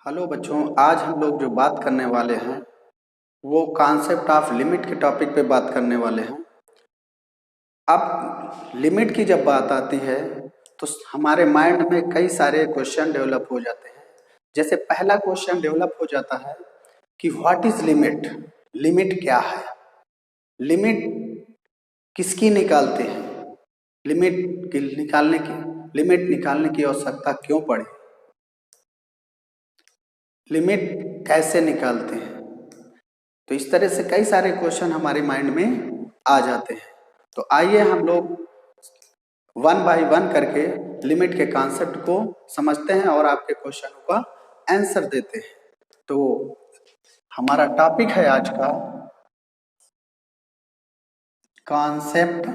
Hello बच्चों, आज हम लोग जो बात करने वाले हैं वो कॉन्सेप्ट ऑफ लिमिट के टॉपिक पे बात करने वाले हैं। अब लिमिट की जब बात आती है तो हमारे माइंड में कई सारे क्वेश्चन डेवलप हो जाते हैं। जैसे पहला क्वेश्चन डेवलप हो जाता है कि व्हाट इज लिमिट। लिमिट क्या है? लिमिट किसकी निकालते हैं? लिमिट निकालने की आवश्यकता क्यों पड़ी? लिमिट कैसे निकालते हैं? तो इस तरह से कई सारे क्वेश्चन हमारे माइंड में आ जाते हैं। तो आइए हम लोग वन बाय वन करके लिमिट के कॉन्सेप्ट को समझते हैं और आपके क्वेश्चनों का आंसर देते हैं। तो हमारा टॉपिक है आज का कॉन्सेप्ट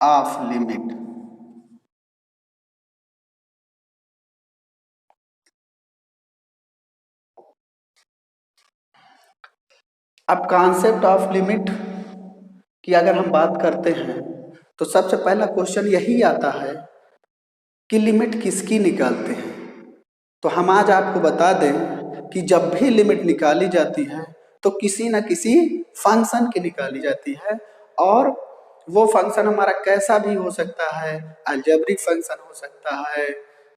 ऑफ लिमिट। अब कॉन्सेप्ट ऑफ लिमिट की अगर हम बात करते हैं तो सबसे पहला क्वेश्चन यही आता है कि लिमिट किसकी निकालते हैं। तो हम आज आपको बता दें कि जब भी लिमिट निकाली जाती है तो किसी न किसी फंक्शन की निकाली जाती है, और वो फंक्शन हमारा कैसा भी हो सकता है। अलजेब्रिक फंक्शन हो सकता है,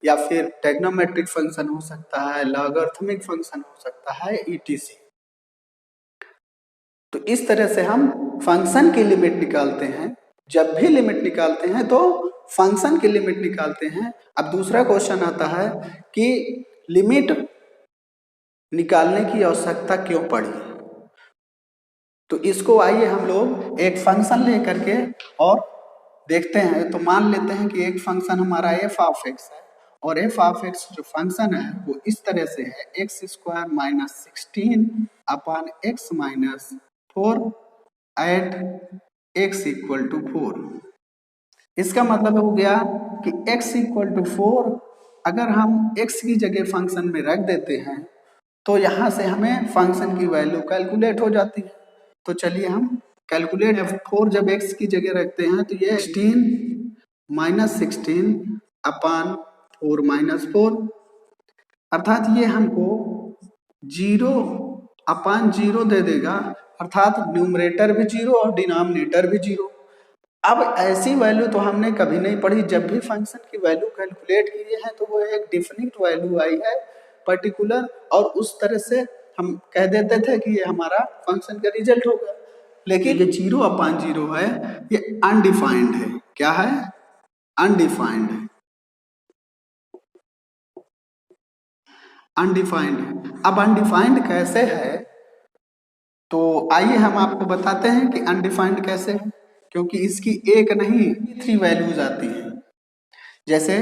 या फिर ट्रिग्नोमेट्रिक फंक्शन हो सकता है, लॉगरिथमिक फंक्शन हो सकता है, ईटीसी। तो इस तरह से हम फंक्शन की लिमिट निकालते हैं। जब भी लिमिट निकालते हैं तो फंक्शन की लिमिट निकालते हैं। अब दूसरा क्वेश्चन आता है कि लिमिट निकालने की आवश्यकता क्यों पड़ी। तो इसको आइए हम लोग एक फंक्शन लेकर के और देखते हैं। तो मान लेते हैं कि एक फंक्शन हमारा एफ ऑफ एक्स है, और एफ ऑफ एक्स जो फंक्शन है वो इस तरह से है x square minus 16 upon x minus 4 at x equal to 4। इसका मतलब हो गया कि x इक्वल टू 4 अगर हम x की जगह फंक्शन में रख देते हैं तो यहाँ से हमें फंक्शन की वैल्यू कैलकुलेट हो जाती है। तो चलिए हम कैलकुलेट 4 जब x की जगह रखते हैं तो ये 16 माइनस 16 अपान 4 माइनस 4, अर्थात ये हमको 0 अपान 0 दे देगा, अर्थात न्यूमरेटर भी 0 और डिनोमिनेटर भी 0। अब ऐसी वैल्यू तो हमने कभी नहीं पढ़ी। जब भी फंक्शन की वैल्यू कैलकुलेट किए हैं तो वो एक डिफिनिट वैल्यू आई है पर्टिकुलर, और उस तरह से हम कह देते थे कि ये हमारा फंक्शन का रिजल्ट होगा। लेकिन ये 0 अपान 0 है, ये अनडिफाइंड है। क्या है? अनडिफाइंड है। अनडिफाइंड है। अब अनडिफाइंड कैसे है तो आइए हम आपको बताते हैं कि अनडिफाइंड कैसे है। क्योंकि इसकी एक नहीं 3 वैल्यूज आती हैं। जैसे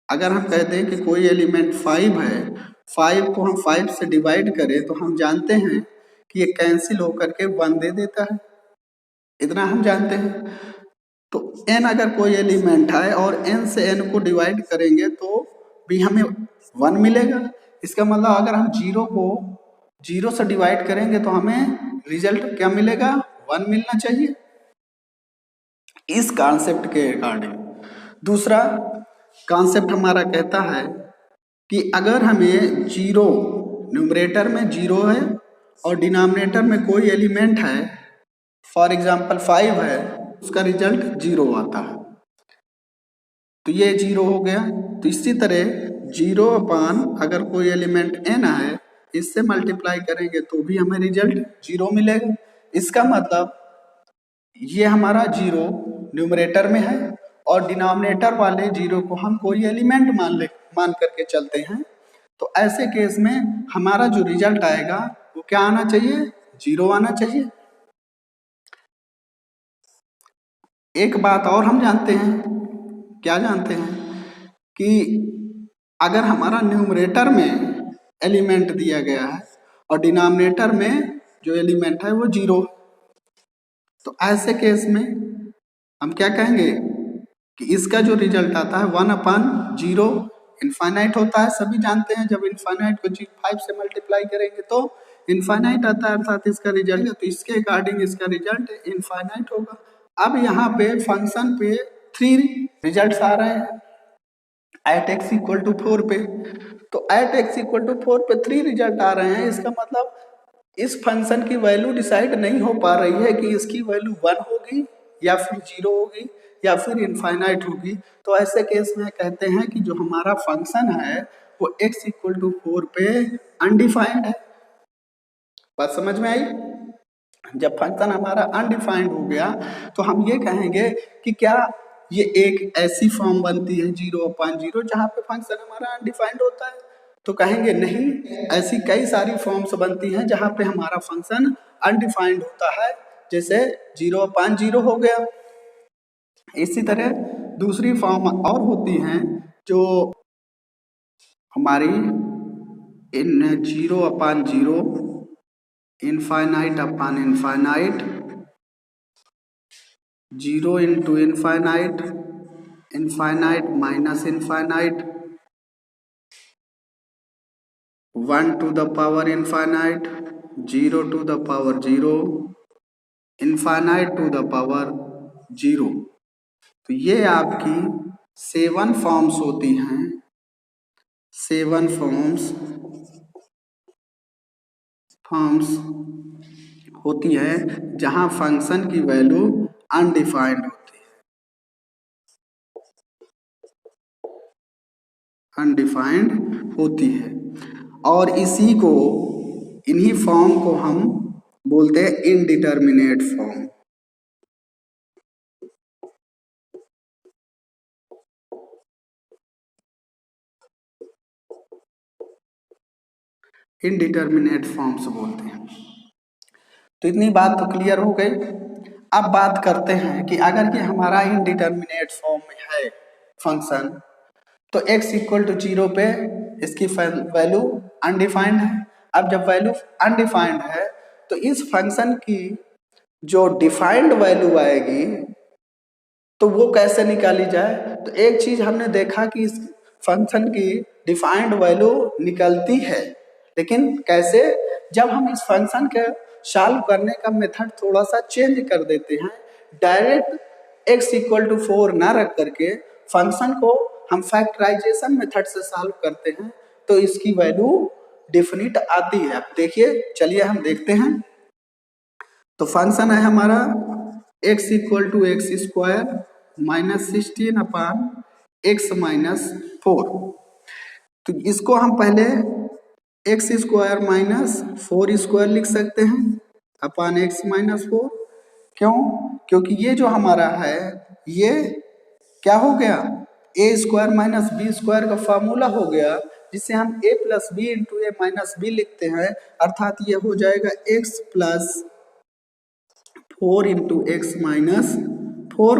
अगर हम कहते हैं कि कोई एलिमेंट 5 है, 5 को हम 5 से डिवाइड करें तो हम जानते हैं कि ये कैंसिल होकर के 1 दे देता है। इतना हम जानते हैं। तो n अगर कोई एलिमेंट है और n से n को डिवाइड करेंगे तो भी हमें 1 मिलेगा। इसका मतलब अगर हम 0 को 0 से डिवाइड करेंगे तो हमें रिजल्ट क्या मिलेगा? 1 मिलना चाहिए, इस कॉन्सेप्ट के अकॉर्डिंग। दूसरा कॉन्सेप्ट हमारा कहता है कि अगर हमें 0 न्यूमरेटर में 0 है और डिनोमिनेटर में कोई एलिमेंट है, फॉर एग्जांपल 5 है, उसका रिजल्ट 0 आता है। तो ये 0 हो गया। तो इसी तरह 0 अपान अगर कोई एलिमेंट n है, इससे मल्टीप्लाई करेंगे तो भी हमें रिजल्ट 0 मिलेगा। इसका मतलब ये हमारा 0 न्यूमरेटर में है और डिनोमिनेटर वाले 0 को हम कोई एलिमेंट मान करके चलते हैं। तो ऐसे केस में हमारा जो रिजल्ट आएगा वो क्या आना चाहिए? 0 आना चाहिए। एक बात और हम जानते हैं, क्या जानते हैं कि अगर हमारा न्यूमरेटर में एलिमेंट दिया गया है और डिनोमिनेटर में जो एलिमेंट है वो 0, तो ऐसे केस में हम क्या कहेंगे कि इसका जो रिजल्ट आता है 1 अपान 0 इनफाइनाइट होता है। सभी जानते हैं जब इनफाइनाइट को 5 से मल्टीप्लाई करेंगे तो इनफाइनाइट आता है, अर्थात इसका रिजल्ट, तो इसके अकॉर्डिंग इसका रिजल्ट इनफाइनाइट होगा। अब यहाँ पे फंक्शन पे 3 रिजल्ट्स आ रहे हैं एट x इक्वल टू 4 पे। तो एट एक्स इक्वल टू 4 पे 3 रिजल्ट आ रहे हैं। इसका मतलब इस फंक्शन की वैल्यू डिसाइड नहीं हो पा रही है कि इसकी वैल्यू 1 होगी या फिर 0 होगी या फिर इनफाइनाइट होगी। तो ऐसे केस में कहते हैं कि जो हमारा फंक्शन है वो x इक्वल टू 4 पे अनडिफाइंड है। बात समझ में आई? जब फंक्शन हमारा अनडिफाइंड हो गया तो हम ये कहेंगे कि क्या ये एक ऐसी फॉर्म बनती है 0/0 जहाँ पे फंक्शन हमारा अनडिफाइंड होता है? तो कहेंगे नहीं, ऐसी कई सारी फॉर्म्स बनती हैं जहाँ पे हमारा फंक्शन अनडिफाइंड होता है, जैसे 0/0 हो गया। इसी तरह दूसरी फॉर्म और होती हैं जो हमारी इन 0/0, infinite upon infinite, 0 into infinite, infinite minus infinite, 1 to the power infinite, 0 to the power 0, infinite to the power 0। तो ये आपकी 7 फॉर्म्स होती हैं, 7 फॉर्म्स होती है जहां फंक्शन की वैल्यू अनडिफाइंड होती है, अनडिफाइंड होती है। और इन्हीं फॉर्म को हम बोलते हैं इनडिटर्मिनेट फॉर्म। इनडिटर्मिनेट फॉर्म्स बोलते हैं। तो इतनी बात तो क्लियर हो गई। अब बात करते हैं कि अगर ये हमारा इनडिटर्मिनेट फॉर्म में है फंक्शन, तो x इक्वल टू 0 पे इसकी वैल्यू अनडिफाइंड है। अब जब वैल्यू अनडिफाइंड है तो इस फंक्शन की जो डिफाइंड वैल्यू आएगी तो वो कैसे निकाली जाए? तो एक चीज हमने देखा कि इस फंक्शन की डिफाइंड वैल्यू निकलती है, लेकिन कैसे? जब हम इस फंक्शन के सॉल्व करने का मेथड थोड़ा सा चेंज कर देते हैं, डायरेक्ट x इक्वल टू 4 ना रख करके फंक्शन को हम फैक्टराइजेशन मेथड से सॉल्व करते हैं तो इसकी वैल्यू डिफिनिट आती है। अब देखिए, चलिए हम देखते हैं। तो फंक्शन है हमारा x equal to x square minus 16 upon x minus 4। तो इसको हम पहले एक्स स्क्वायर माइनस 4 स्क्वायर लिख सकते हैं अपान एक्स माइनस 4। क्यों? क्योंकि ये जो हमारा है ये क्या हो गया, a square minus b square का फॉर्मूला हो गया, जिसे हम a plus b into a minus b लिखते हैं। अर्थात ये हो जाएगा x plus 4 into x minus 4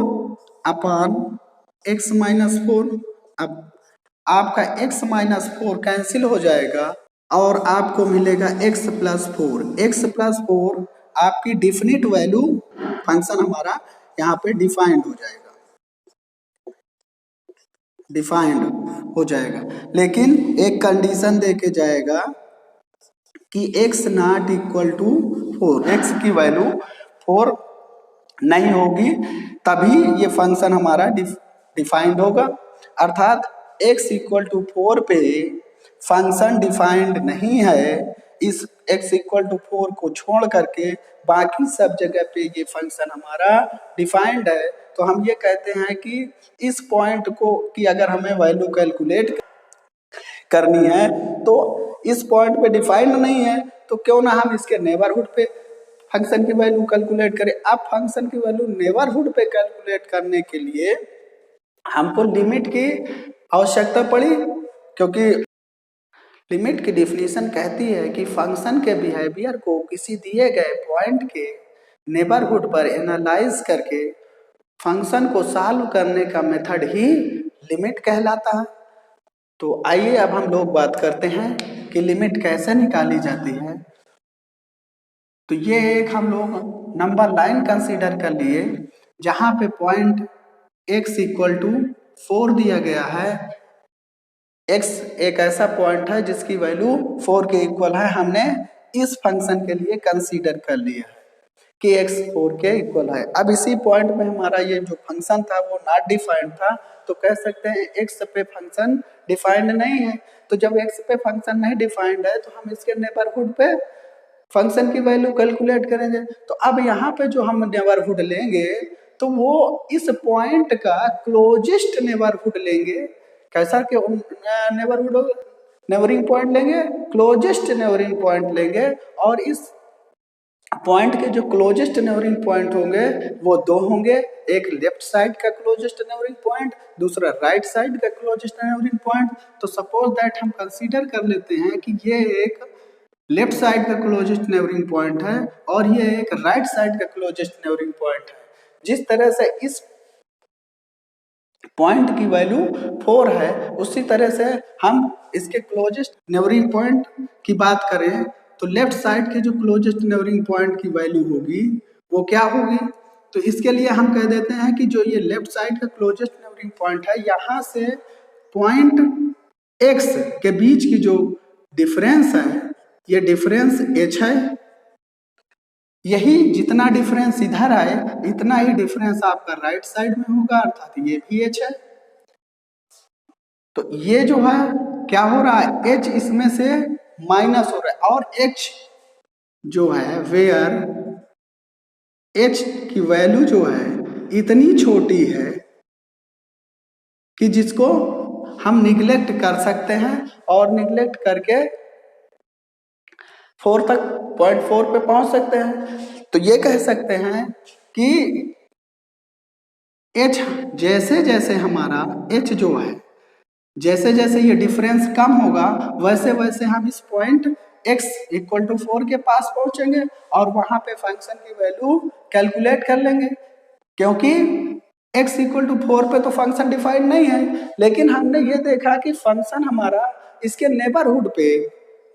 upon x minus 4। अब आपका x माइनस 4 कैंसिल हो जाएगा और आपको मिलेगा x प्लस 4। एक्स प्लस 4 आपकी डिफिनिट वैल्यू, फंक्शन हमारा यहाँ पे डिफाइंड हो जाएगा, डिफाइंड हो जाएगा। लेकिन एक कंडीशन देके जाएगा कि x not equal to 4, x की वैल्यू 4 नहीं होगी, तभी ये फंक्शन हमारा डिफाइंड होगा। अर्थात x इक्वल टू 4 पे फंक्शन डिफाइंड नहीं है। इस x इक्वल टू 4 को छोड़ करके बाकी सब जगह पे ये फंक्शन हमारा डिफाइंड है। तो हम ये कहते हैं कि इस पॉइंट को कि अगर हमें वैल्यू कैलकुलेट करनी है तो इस पॉइंट पे डिफाइंड नहीं है, तो क्यों ना हम इसके नेबरहुड पे फंक्शन की वैल्यू कैलकुलेट करें। अब फंक्शन की वैल्यू नेबरहुड पे कैलकुलेट करने के लिए हमको लिमिट की आवश्यकता पड़ी, क्योंकि लिमिट की डेफिनेशन कहती है कि फंक्शन के बिहेवियर को किसी दिए गए पॉइंट के नेबरहुड पर एनालाइज करके फंक्शन को सॉल्व करने का मेथड ही लिमिट कहलाता है। तो आइए अब हम लोग बात करते हैं कि लिमिट कैसे निकाली जाती है। तो ये एक हम लोग नंबर लाइन कंसीडर कर लिए जहां पे पॉइंट x इक्वल टू 4 दिया गया है। x एक ऐसा पॉइंट है जिसकी वैल्यू 4 के इक्वल है, हमने इस फंक्शन के लिए कंसीडर कर लिया है कि x 4 के इक्वल है। अब इसी पॉइंट में हमारा ये जो फंक्शन था वो नॉट डिफाइंड था, तो कह सकते हैं x पे फंक्शन डिफाइंड नहीं है। तो जब x पे फंक्शन नहीं डिफाइंड है तो हम इसके नेबरहुड पे फंक्शन की वैल्यू कैलकुलेट करेंगे। तो अब यहाँ पे जो हम नेबरहुड लेंगे तो वो इस पॉइंट का क्लोजेस्ट नेबरहुड लेंगे। कैसा कि नेबरहुड नेबरिंग पॉइंट लेंगे, क्लोजेस्ट नेबरिंग पॉइंट लेंगे, और इस पॉइंट के जो क्लोजेस्ट नेबरिंग पॉइंट होंगे वो दो होंगे, एक लेफ्ट साइड का क्लोजेस्ट नेबरिंग पॉइंट, दूसरा राइट साइड का क्लोजेस्ट नेबरिंग पॉइंट। तो सपोज दैट हम कंसीडर कर लेते हैं कि ये एक लेफ्ट साइड का क्लोजेस्ट नेबरिंग पॉइंट है और ये एक राइट साइड का क्लोजेस्ट नेबरिंग पॉइंट है। जिस तरह से इस पॉइंट की वैल्यू 4 है, उसी तरह से हम इसके क्लोजेस्ट नेबरिंग पॉइंट की बात करें तो लेफ्ट साइड के जो क्लोजेस्ट नेबरिंग पॉइंट की वैल्यू होगी वो क्या होगी। तो इसके लिए हम कह देते हैं कि जो ये लेफ्ट साइड का क्लोजेस्ट नेबरिंग पॉइंट है, यहाँ से पॉइंट x के बीच की जो डिफरेंस है ये डिफरेंस h है। यही जितना डिफरेंस इधर आए इतना ही डिफरेंस आपका राइट साइड में होगा, अर्थात ये भी h है। तो ये जो है क्या हो रहा है, h इसमें से माइनस हो रहा है, और h जो है वेयर h की वैल्यू जो है इतनी छोटी है कि जिसको हम निगलेक्ट कर सकते हैं, और निगलेक्ट करके 4 तक 0.4 पे पहुंच सकते हैं। तो ये कह सकते हैं कि h जैसे जैसे हमारा h जो है जैसे जैसे ये डिफरेंस कम होगा वैसे वैसे हम इस पॉइंट x इक्वल टू 4 के पास पहुंचेंगे और वहां पे फंक्शन की वैल्यू कैलकुलेट कर लेंगे। क्योंकि x इक्वल टू 4 पे तो फंक्शन डिफाइंड नहीं है, लेकिन हमने ये देखा कि फंक्शन हमारा इसके नेबरहुड पे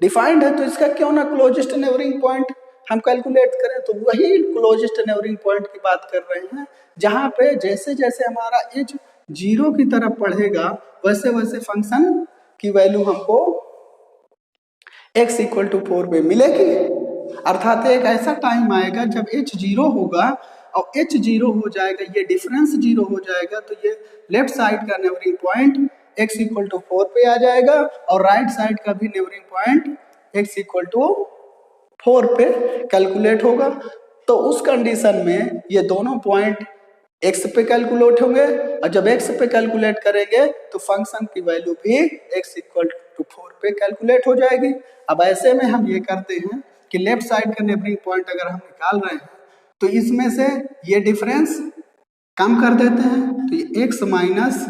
डिफाइंड है, तो इसका क्यों ना क्लोजेस्ट नेबरिंग पॉइंट हम कैलकुलेट करें। तो वही क्लोजेस्ट नेबरिंग पॉइंट की बात कर रहे हैं, जहां पे जैसे जैसे हमारा एज 0 की तरफ बढ़ेगा वैसे वैसे फंक्शन की वैल्यू हमको x इक्वल टू 4 पे मिलेगी। अर्थात एक ऐसा टाइम आएगा जब h 0 होगा और h 0 हो जाएगा, ये डिफरेंस 0 हो जाएगा, तो ये लेफ्ट साइड का neighbouring point x equal to 4 पे आ जाएगा और राइट साइड का भी neighbouring point x equal to 4 पे कैलकुलेट होगा। तो उस कंडीशन में ये दोनों पॉइंट x पे कैलकुलेट होंगे, और जब x पे कैलकुलेट करेंगे तो फंक्शन की वैल्यू भी x इक्वल टू 4 पे कैलकुलेट हो जाएगी। अब ऐसे में हम ये करते हैं कि लेफ्ट साइड का नेबरिंग पॉइंट अगर हम निकाल रहे हैं तो इसमें से ये डिफरेंस कम कर देते हैं, तो ये x माइनस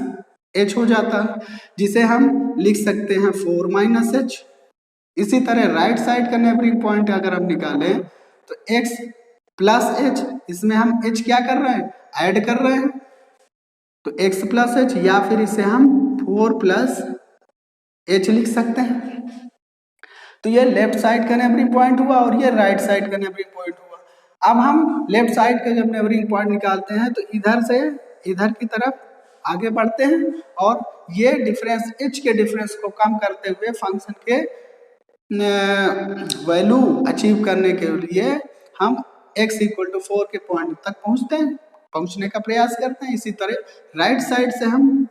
h हो जाता है, जिसे हम लिख सकते हैं 4 माइनस h। इसी तरह राइट साइड का नेबरिंग पॉइंट अगर हम निकालें तो x प्लस h, इसमें हम h क्या कर रहे हैं, ऐड कर रहे हैं, तो x प्लस h, या फिर इसे हम 4 प्लस h लिख सकते हैं। तो ये लेफ्ट साइड का नेबरिंग पॉइंट हुआ और ये राइट साइड का नेबरिंग पॉइंट हुआ। अब हम लेफ्ट साइड का जब नेबरिंग पॉइंट निकालते हैं तो इधर से इधर की तरफ आगे बढ़ते हैं और ये डिफरेंस h के डिफरेंस को कम करते हुए फंक्शन के वैल्यू अचीव करने के लिए हम x इक्वल टू 4 के पॉइंट तक पहुंचने का प्रयास करते हैं। इसी तरह राइट साइड से हम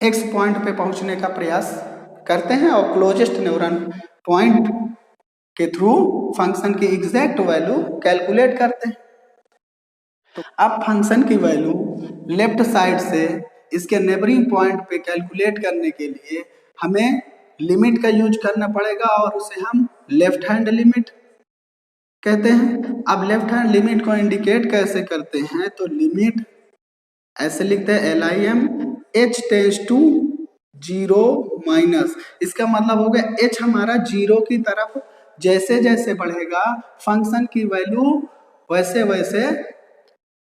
x पॉइंट पे पहुंचने का प्रयास करते हैं और क्लोजेस्ट न्यूरन पॉइंट के थ्रू फंक्शन की एग्जैक्ट वैल्यू कैलकुलेट करते हैं। तो अब फंक्शन की वैल्यू लेफ्ट साइड से इसके नेबरिंग पॉइंट पे कैलकुलेट करने के लिए हमें लिमिट का यूज करना पड़ेगा और उसे हम लेफ्ट हैंड लिमिट कहते हैं। अब लेफ्ट हैंड लिमिट को इंडिकेट कैसे करते हैं, तो लिमिट ऐसे लिखते हैं LIM h tends to 0 minus, इसका मतलब हो गया h हमारा 0 की तरफ जैसे जैसे बढ़ेगा फंक्शन की वैल्यू वैसे वैसे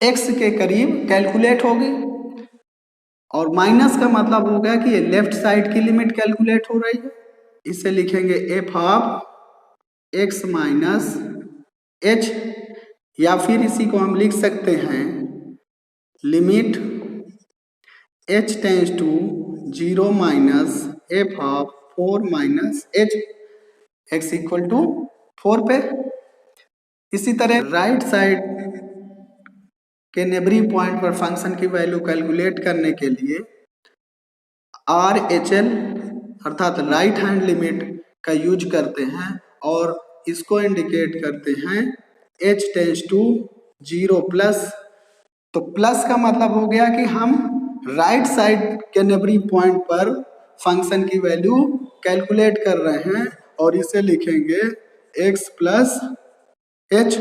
x के करीब कैलकुलेट होगी, और माइनस का मतलब हो गया कि ये लेफ्ट साइड की लिमिट कैलकुलेट हो रही है। इसे लिखेंगे f of x minus h, या फिर इसी को हम लिख सकते हैं limit h tends to 0 minus f of 4 minus h x equal to 4 पे। इसी तरह राइट साइड के नेबरी पॉइंट पर फंक्शन की वैल्यू कैलकुलेट करने के लिए RHL अर्थात राइट हैंड लिमिट का यूज करते हैं और इसको इंडिकेट करते हैं h टेंस टू 0 प्लस। तो प्लस का मतलब हो गया कि हम राइट साइड के नेबरी पॉइंट पर फंक्शन की वैल्यू कैलकुलेट कर रहे हैं और इसे लिखेंगे x प्लस h,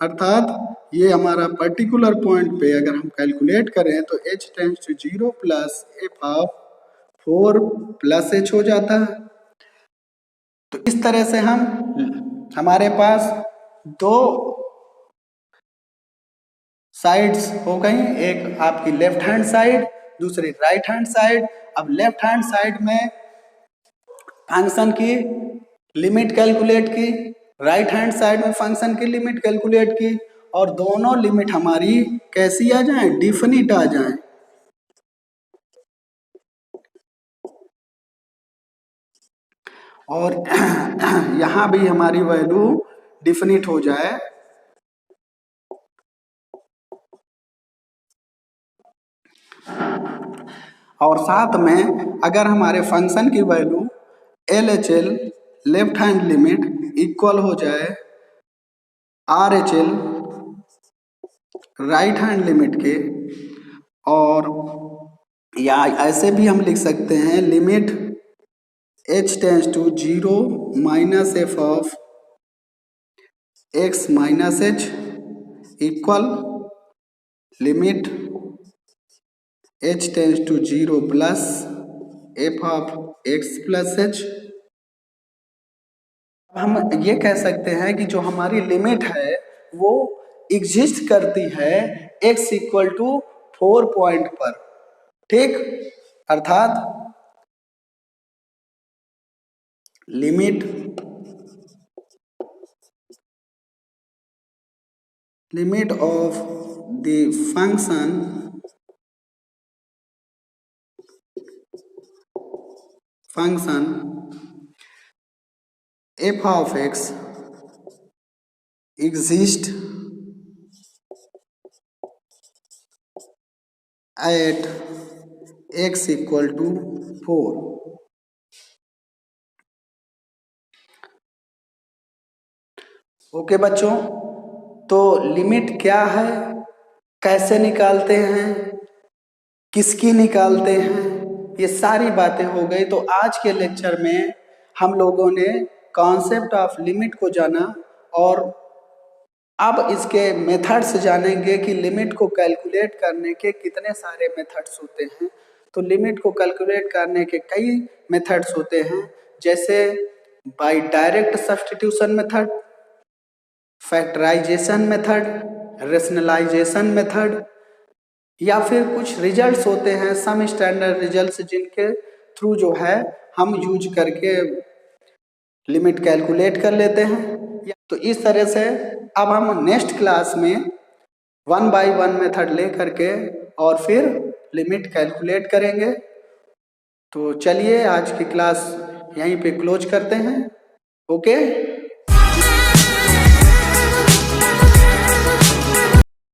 अर्थात ये हमारा पर्टिकुलर पॉइंट पे अगर हम कैलकुलेट करें तो h tends to 0 plus f of 4 plus h हो जाता है। तो इस तरह से हमारे पास दो साइड्स हो गई, एक आपकी लेफ्ट हैंड साइड, दूसरी राइट हैंड साइड। अब लेफ्ट हैंड साइड में फंक्शन की लिमिट कैलकुलेट की, राइट हैंड साइड में फंक्शन की लिमिट कैलकुलेट की, और दोनों लिमिट हमारी कैसी आ जाए, डिफिनिट आ जाए। और यहां भी हमारी वैल्यू डिफिनिट हो जाए। और साथ में अगर हमारे फंक्शन की value LHL left hand limit equal हो जाए RHL राइट हैंड लिमिट के, और या ऐसे भी हम लिख सकते हैं limit h tends to 0 minus f of x minus h equal limit h tends to 0 plus f of x plus h। हम ये कह सकते हैं कि जो हमारी लिमिट है वो एग्जिस्ट करती है x इक्वल टू 4 पॉइंट पर, ठीक। अर्थात limit of the function f of x exist at x equal to 4। Okay बच्चों, तो लिमिट क्या है, कैसे निकालते हैं, किसकी निकालते हैं, ये सारी बातें हो गई। तो आज के लेक्चर में हम लोगों ने कॉन्सेप्ट ऑफ लिमिट को जाना और अब इसके मेथड्स जानेंगे कि लिमिट को कैलकुलेट करने के कितने सारे मेथड्स होते हैं। तो लिमिट को कैलकुलेट करने के कई मेथड्स होते हैं, जैसे by direct substitution method, factorisation method, rationalisation method, या फिर कुछ रिजल्ट्स होते हैं सम स्टैंडर्ड रिजल्ट्स जिनके थ्रू जो है हम यूज करके लिमिट कैलकुलेट कर लेते हैं। तो इस तरह से अब हम नेक्स्ट क्लास में 1 बाय 1 मेथड ले करके और फिर लिमिट कैलकुलेट करेंगे। तो चलिए आज की क्लास यहीं पे क्लोज करते हैं। ओके।